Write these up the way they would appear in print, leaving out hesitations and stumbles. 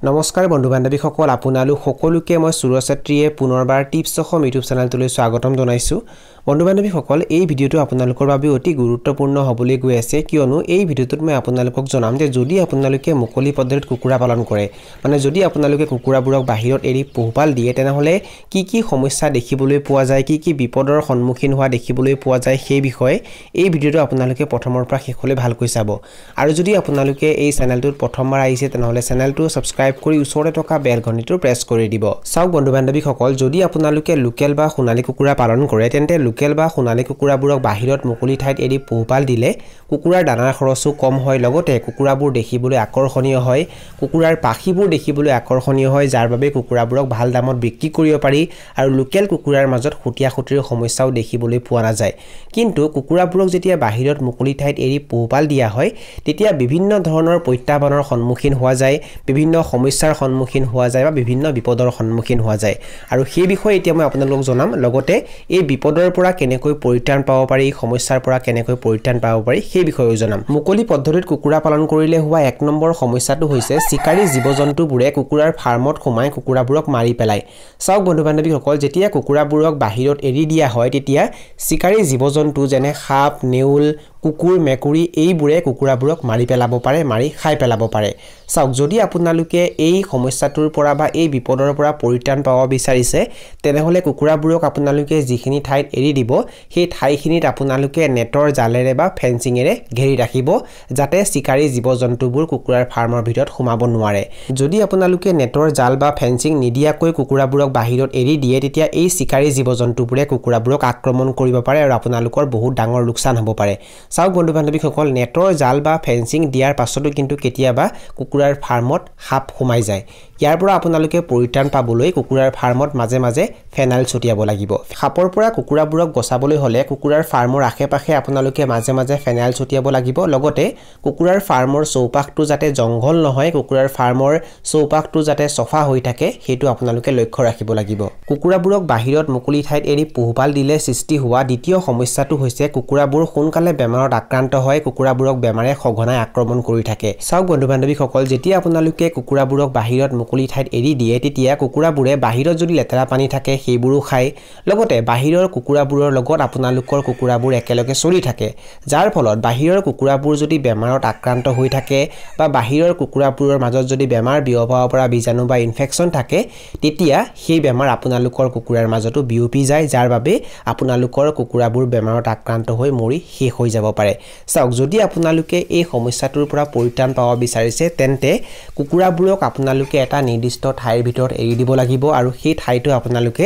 নমস্কাৰ বন্ধু বান্ধৱীসকল আপোনালোক সকলোকে মই সুৰক্ষাত্ৰীয়ে পুনৰবাৰ টিপছ অসম ইউটিউব চেনেলটোলৈ স্বাগতম জনাইছো বন্ধু বান্ধৱীসকল এই ভিডিওটো আপোনালোকৰ বাবে অতি গুৰুত্বপূৰ্ণ হ'বলৈ গৈ আছে কিয়নো এই ভিডিওটোত মই আপোনালোকক জনাম যে যদি আপোনালোকে মুকলি পদ্ধতিত কুকুৰা পালন কৰে মানে যদি আপোনালোকে কুকুৰাবোৰক বাহিৰত এৰি পোহপাল দিয়ে তেনেহলে কি সমস্যা দেখিবলৈ পোৱা যায় কি বিপদৰ সন্মুখীন হোৱা দেখিবলৈ পোৱা যায় সেই বিষয়ে এই ভিডিওটো আপোনালোকে প্ৰথমৰ পৰা শেষলৈ ভালকৈ চাব আৰু যদি আপোনালোকে এই চেনেলটোত প্ৰথমবাৰ আহিছে তেনেহলে চেনেলটো সাবস্ক্ৰাইব কৰি ওচৰতে থকা বেল ঘণ্টিটো প্ৰেছ কৰি দিব চাওক বন্ধু বান্ধৱীসকল যদি আপোনালোকে লোকেল বা সোণালী কুকুৰা পালন কৰে তেন্তে লোকেল বা সোণালী কুকুৰাবোৰক বাহিৰত মুকলি ঠাইত এৰি পোহপাল দিলে কুকুৰাৰ দানাৰ খৰচো কম হয় লগতে কুকুৰাবোৰ দেখিবলৈ আকৰ্ষণীয় হয় কুকুৰাৰ পাখিবোৰ দেখিবলৈ আকৰ্ষণীয় হয় যাৰ বাবে কুকুৰাবোৰক ভাল দামত বিক্ৰী কৰিব পাৰি আৰু লোকেল কুকুৰাৰ মাজত খুটিৰ সমস্যাও দেখিবলৈ পোৱা নাযায় কিন্তু কুকুৰাবোৰক যেতিয়া বাহিৰত মুকলি ঠাইত এৰি পোহপাল দিয়া হয় তেতিয়া বিভিন্ন ধৰণৰ প্ৰত্যাহ্বানৰ সন্মুখীন হোৱা যায় বিভিন্ন সমস্যাৰ সন্মুখীন হোৱা যায় বা বিভিন্ন বিপদৰ সন্মুখীন হোৱা যায় আৰু সেই বিষয়ে এতিয়া মই আপোনালোকক জনাম লগতে এই বিপদৰ পৰা কেনেকৈ পৰিত্ৰাণ পাব পাৰি সমস্যাৰ পৰা কেনেকৈ পৰিত্ৰাণ পাব পাৰি সেই বিষয়ে জনাম মুকলি পদ্ধতিত কুকুৰা পালন কৰিলে হোৱা এক নম্বৰ সমস্যাটো হৈছে শিকাৰী জীৱ-জন্তুবোৰে কুকুৰাৰ ফাৰ্মত সোমাই কুকুৰাবোৰক মাৰি পেলায় চাওক বন্ধু বান্ধৱীসকল যেতিয়া কুকুৰাবোৰক বাহিৰত এৰি দিয়া হয় তেতিয়া শিকাৰী জীৱ-জন্তু যেনে সাপ নেউল কুকুৰ মেকুৰী এইবোৰে কুকুৰাবোৰক মাৰি পেলাব পাৰে মাৰি খাই পেলাব পাৰে চাওক যদি আপোনালোকে এই সমস্যাটোৰ পৰা বা এই বিপদৰ পৰা পৰিত্ৰাণ পাব বিচাৰিছে তেনেহলে কুকুৰাবোৰক আপোনালোকে যিখিনি ঠাইত এৰি দিব সেই ঠাইখিনিত আপোনালোকে নেটৰ জালেৰে বা ফেন্সিঙেৰে ঘেৰি ৰাখিব যাতে শিকাৰী জীৱ-জন্তুবোৰ কুকুৰাৰ ফাৰ্মৰ ভিতৰত সোমাব নোৱাৰে যদি আপোনালোকে নেটৰ জাল বা ফেন্সিং নিদিয়াকৈ কুকুৰাবোৰক বাহিৰত এৰি দিয়ে তেতিয়া এই শিকাৰী জীৱ-জন্তুবোৰে কুকুৰাবোৰক আক্ৰমণ কৰিব পাৰে আৰু আপোনালোকৰ বহুত ডাঙৰ লোকচান হ'ব পাৰে চাওক বন্ধু বান্ধৱীসকল নেটৰ জাল বা ফেন্সিং দিয়াৰ পাছতো কিন্তু কেতিয়াবা কুকুৰাৰ ফাৰ্মত সাপ সোমাই যায় ইয়াৰ পৰা আপোনালোকে পৰিত্ৰাণ পাবলৈ কুকুৰাৰ ফাৰ্মত মাজে মাজে ফেনাইল ছটিয়াব লাগিব সাপৰ পৰা কুকুৰাবোৰক বচাবলৈ হলে কুকুৰাৰ ফাৰ্মৰ আশে-পাশে আপোনালোকে মাজে মাজে ফেনাইল ছটিয়াব লাগিব লগতে কুকুৰাৰ ফাৰ্মৰ চৌপাশটো যাতে জংঘল নহয় কুকুৰাৰ ফাৰ্মৰ চৌপাশটো যাতে সফা হৈ থাকে হেতু আপোনালোকে লক্ষ্য ৰাখিব লাগিব কুকুৰাবোৰক বাহিৰত মুকলি ঠাইত এৰি পোহপাল দিলে সৃষ্টি হোৱা দ্বিতীয় সমস্যাটো হৈছে কুকুৰাবোৰ সোনকালে বেমাৰত আক্ৰান্ত হয় কুকুৰাবোৰক বেমাৰে সঘনাই আক্ৰমণ কৰি থাকে চাওক বন্ধু বান্ধৱীসকল যেতিয়া আপোনালোকে কুকুৰাবোৰক বাহিৰত মুকলি ঠাইত এৰি দিয়ে তেতিয়া কুকুৰাবোৰে বাহিৰত যদি লেতেৰা পানী থাকে সেইবোৰো খায় লগতে বাহিৰৰ কুকুৰাবোৰৰ লগত আপোনালোকৰ কুকুৰাবোৰ একেলগে চলি থাকে যাৰ ফলত বাহিৰৰ কুকুৰাবোৰ যদি বেমাৰত আক্ৰান্ত হৈ থাকে বা বাহিৰৰ কুকুৰাবোৰৰ মাজত যদি বেমাৰ বিয়পাব পৰা বীজাণু বা ইনফেকচন থাকে তেতিয়া সেই বেমাৰ আপোনালোকৰ কুকুৰাৰ মাজতো বিয়পি যায় যাৰ বাবে আপোনালোকৰ কুকুৰাবোৰ বেমাৰত আক্ৰান্ত হৈ মৰি শেষ হৈ যাব পাৰে চাওক যদি আপোনালোকে এই সমস্যাটোৰ পৰা পৰিত্ৰাণ পাব বিচাৰিছে তেন্তে কুকুৰাবোৰক আপোনালোকে এটা নিৰ্দিষ্ট ঠাইৰ ভিতৰত এৰি দিব লাগিব আৰু সেই ঠাইটো আপোনালোকে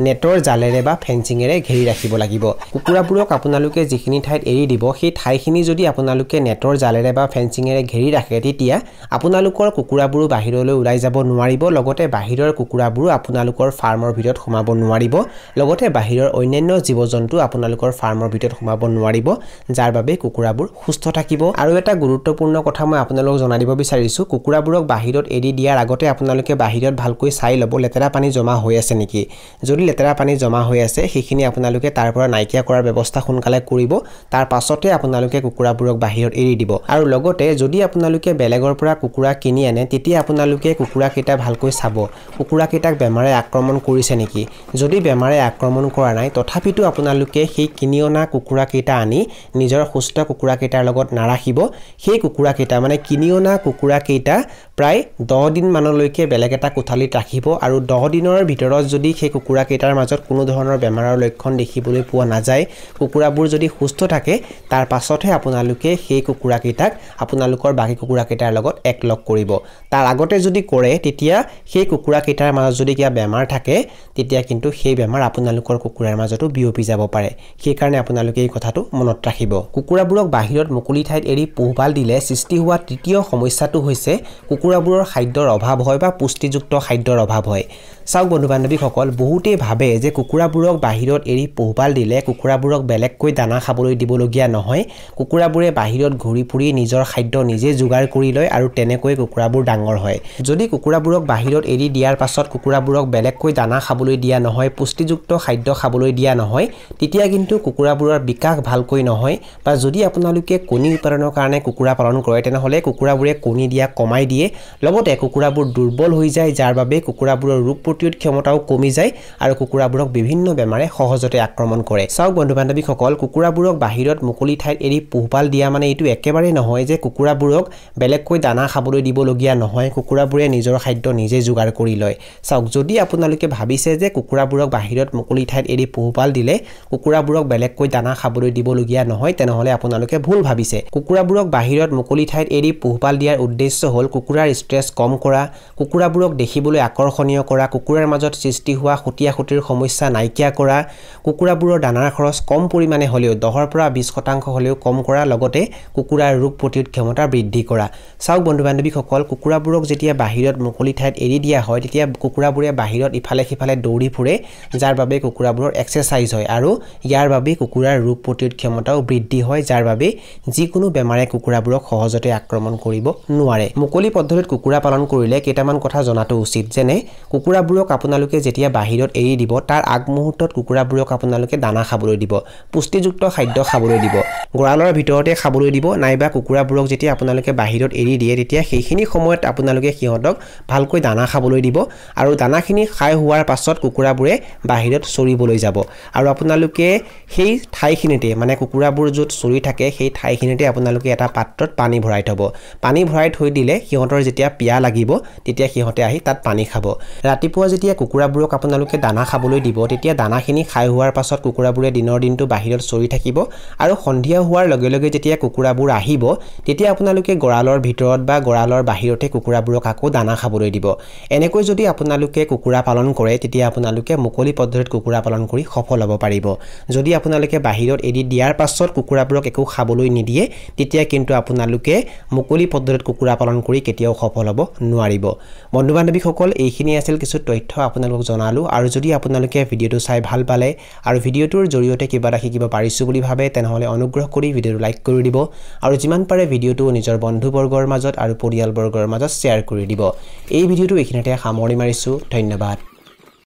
নেটৰ জালেৰে বা ফেন্সিঙেৰে ঘেৰি ৰাখিব লাগিব কুকুৰাবোৰক আপোনালোকে যিখিনি ঠাইত এৰি দিব সেই ঠাইখিনি যদি আপোনালোকে নেটৰ জালেৰে বা ফেন্সিঙেৰে ঘেৰি ৰাখে তেতিয়া আপোনালোকৰ কুকুৰাবোৰ বাহিৰলৈ ওলাই যাব নোৱাৰিব লগতে বাহিৰৰ কুকুৰাবোৰ আপোনালোকৰ ফাৰ্মৰ ভিতৰত সোমাব নোৱাৰিব লগতে বাহিৰৰ অন্যান্য জীৱ-জন্তু আপোনালোকৰ ফাৰ্মৰ ভিতৰত সোমাব নোৱাৰিব যাৰ বাবে কুকুৰাবোৰ সুস্থ থাকিব আৰু এটা গুৰুত্বপূৰ্ণ কথা মই আপোনালোকক জনাই দিব বিচাৰিছো কুকুৰাবোৰক বাহিৰত এৰি দিয়াৰ আগতে আপোনালোকে বাহিৰত ভালকৈ চাই ল'ব লেতেৰা পানী জমা হৈ আছে নেকি যদি লেতেৰা পানী জমা হৈ আছে সেইখিনি আপোনালোকে তাৰ পৰা নাইকিয়া কৰাৰ ব্যৱস্থা সোনকালে কৰিব তাৰ পাছতে আপোনালোকে কুকুৰাবোৰক বাহিৰত এৰি দিব আৰু লগতে যদি আপোনালোকে বেলেগৰ পৰা কুকুৰা কিনি আনে তেতিয়া আপোনালোকে কুকুৰাকেইটা ভালকৈ চাব কুকুৰাকেইটাক বেমাৰে আক্ৰমণ কৰিছে নেকি যদি বেমাৰে আক্ৰমণ কৰা নাই তথাপিতো আপোনালোকে সেই কিনি অনা কুকুৰাকেইটা আনি নিজৰ সুস্থ কুকুৰাকেইটাৰ লগত নাৰাখিব সেই কুকুৰাকেইটা মানে কিনি অনা কুকুৰাকেইটা প্ৰায় 10 দিন মানলৈকে বেলেগ এটা কোঠালিত ৰাখিব আৰু 10 দিনৰ ভিতৰত যদি সেই কুকুৰাকেইটাৰ মাজত কোনো ধৰণৰ বেমাৰৰ লক্ষণ দেখিবলৈ পোৱা নাযায় কুকুৰাবোৰ যদি সুস্থ থাকে তাৰ পাছতহে আপোনালোকে সেই কুকুৰাকেইটাক আপোনালোকৰ বাকি কুকুৰাকেইটাৰ লগত একলগ কৰিব তাৰ আগতে যদি কৰে তেতিয়া সেই কুকুৰাকেইটাৰ মাজত যদি কিবা বেমাৰ থাকে তেতিয়া কিন্তু সেই বেমাৰ আপোনালোকৰ কুকুৰাৰ মাজতো বিয়পি যাব পাৰে সেই কাৰণে আপোনালোকে এই কথাটো মনত ৰাখিব কুকুৰাবোৰক বাহিৰত মুকলি ঠাইত এৰি পোহপাল দিলে সৃষ্টি হোৱা তৃতীয় সমস্যাটো হৈছে কুকুৰাবোৰৰ খাদ্যৰ অভাৱ হয় বা পুষ্টিযুক্ত খাদ্যৰ অভাৱ হয় চাওক বন্ধু বান্ধৱীসকল বহুতে ভাবে যে কুকুৰাবোৰক বাহিৰত এৰি পোহপাল দিলে কুকুৰাবোৰক বেলেগকৈ দানা খাবলৈ দিবলগীয়া নহয় কুকুৰাবোৰে বাহিৰত ঘূৰি ফুৰি নিজৰ খাদ্য নিজে যোগাৰ কৰি লয় আৰু তেনেকৈ কুকুৰাবোৰ ডাঙৰ হয় যদি কুকুৰাবোৰক বাহিৰত এৰি দিয়াৰ পাছত কুকুৰাবোৰক বেলেগকৈ দানা খাবলৈ দিয়া নহয় পুষ্টিযুক্ত খাদ্য খাবলৈ দিয়া নহয় তেতিয়া কিন্তু কুকুৰাবোৰৰ বিকাশ ভালকৈ নহয় বা যদি আপোনালোকে কণী উৎপাদনৰ কাৰণে কুকুৰা পালন কৰে তেনেহলে কুকুৰাবোৰে কণী দিয়া কমাই দিয়ে লগতে কুকুৰাবোৰ দুৰ্বল হৈ যায় যাৰ বাবে কুকুৰাবোৰৰ ৰোগ প্ৰতিৰোধ ক্ষমতাও কমি যায় আৰু কুকুৰাবোৰক বিভিন্ন বেমাৰে সহজতে আক্ৰমণ কৰে চাওক বন্ধু বান্ধৱীসকল কুকুৰাবোৰক বাহিৰত মুকলি ঠাইত এৰি পোহপাল দিয়া মানে এইটো একেবাৰে নহয় যে কুকুৰাবোৰক বেলেগকৈ দানা খাবলৈ দিবলগীয়া নহয় কুকুৰাবোৰে নিজৰ খাদ্য নিজে যোগাৰ কৰি লয় চাওক যদি আপোনালোকে ভাবিছে যে কুকুৰাবোৰক বাহিৰত মুকলি ঠাইত এৰি পোহপাল দিলে কুকুৰাবোৰক বেলেগকৈ দানা খাবলৈ দিবলগীয়া নহয় তেনেহলে আপোনালোকে ভুল ভাবিছে কুকুৰাবোৰক বাহিৰত মুকলি ঠাইত এৰি পোহপাল দিয়াৰ উদ্দেশ্য হ'ল কুকুৰাৰ ষ্ট্ৰেছ কম কৰা কুকুৰাবোৰক দেখিবলৈ আকৰ্ষণীয় কৰা কুকুৰাৰ মাজত সৃষ্টি হোৱা খুটিয়াখুটিৰ সমস্যা নাইকিয়া কৰা কুকুৰাবোৰৰ দানাৰ খৰচ কম পৰিমাণে হ'লেও 10 পৰা 20% হ'লেও কম কৰা লগতে কুকুৰাৰ ৰোগ প্ৰতিৰোধ ক্ষমতা বৃদ্ধি কৰা চাওক বন্ধু বান্ধৱীসকল কুকুৰাবোৰক যেতিয়া বাহিৰত মুকলি ঠাইত এৰি দিয়া হয় তেতিয়া কুকুৰাবোৰে বাহিৰত ইফালে সিফালে দৌৰি ফুৰে যাৰ বাবে কুকুৰাবোৰৰ এক্সাৰসাইজ হয় আৰু ইয়াৰ বাবে কুকুৰাৰ ৰোগ প্ৰতিৰোধ ক্ষমতাও বৃদ্ধি হয় যাৰ বাবে যিকোনো বেমাৰে কুকুৰাবোৰক সহজতে আক্ৰমণ কৰিব নোৱাৰে মুকলি পদ্ধতিত কুকুৰা পালন কৰিলে কেইটামান কথা জনাটো উচিত যেনে কুকুৰাবোৰক আপোনালোকে যেতিয়া বাহিৰত এৰি দিব তাৰ আগমুহূৰ্তত কুকুৰাবোৰক আপোনালোকে দানা খাবলৈ দিব পুষ্টিযুক্ত খাদ্য খাবলৈ দিব গৰালৰ ভিতৰতে খাবলৈ দিব নাইবা কুকুৰাবোৰক যেতিয়া আপোনালোকে বাহিৰত এৰি দিয়ে তেতিয়া সেইখিনি সময়ত আপোনালোকে সিহঁতক ভালকৈ দানা খাবলৈ দিব আৰু দানাখিনি খাই হোৱাৰ পাছত কুকুৰাবোৰে বাহিৰত চৰিবলৈ যাব আৰু আপোনালোকে সেই ঠাইখিনিতে মানে কুকুৰাবোৰ য'ত চৰি থাকে সেই ঠাইখিনিতে আপোনালোকে এটা পাত্ৰত পানী ভৰাই থব পানী ভৰাই থৈ দিলে সিহঁতৰ যেতিয়া পিয়া লাগিব তেতিয়া সিহঁতে আহি তাত পানী খাব ৰাতিপুৱা যেতিয়া কুকুৰাবোৰক আপোনালোকে দানা খাবলৈ দিব তেতিয়া দানাখিনি খাই হোৱাৰ পাছত কুকুৰাবোৰে দিনৰ দিনটো বাহিৰত চৰি থাকিব আৰু সন্ধিয়া হোৱাৰ লগে লগে যেতিয়া কুকুৰাবোৰ আহিব তেতিয়া আপোনালোকে গৰালৰ ভিতৰত বা গৰালৰ বাহিৰতে কুকুৰাবোৰক আকৌ দানা খাবলৈ দিব এনেকৈ যদি আপোনালোকে কুকুৰা পালন কৰে তেতিয়া আপোনালোকে মুকলি পদ্ধতিত কুকুৰা পালন কৰি সফল হ'ব পাৰিব যদি আপোনালোকে বাহিৰত এৰি দিয়াৰ পাছত কুকুৰাবোৰক একো খাবলৈ নিদিয়ে তেতিয়া কিন্তু আপোনালোকে মুকলি পদ্ধতিত কুকুৰা পালন কৰি কেতিয়াও সফল হ'ব নোৱাৰিব বন্ধু বান্ধৱীসকল এইখিনি আছিল কিছু তথ্য আপোনালোকক জনালো আৰু যদি আপোনালোকে ভিডিঅটো চাই ভাল পালে আৰু ভিডিঅটোৰ জৰিয়তে কিবা এটা শিকিব পাৰিছো বুলি ভাবে তেনেহলে অনুগ্ৰহ কৰি ভিডিঅটো লাইক কৰি দিব আৰু যিমান পাৰে ভিডিঅটো নিজৰ বন্ধুবৰ্গৰ মাজত আৰু পৰিয়ালবৰ্গৰ মাজত শ্বেয়াৰ কৰি দিব এই ভিডিঅটো এইখিনিতে সামৰণি মাৰিছো ধন্যবাদ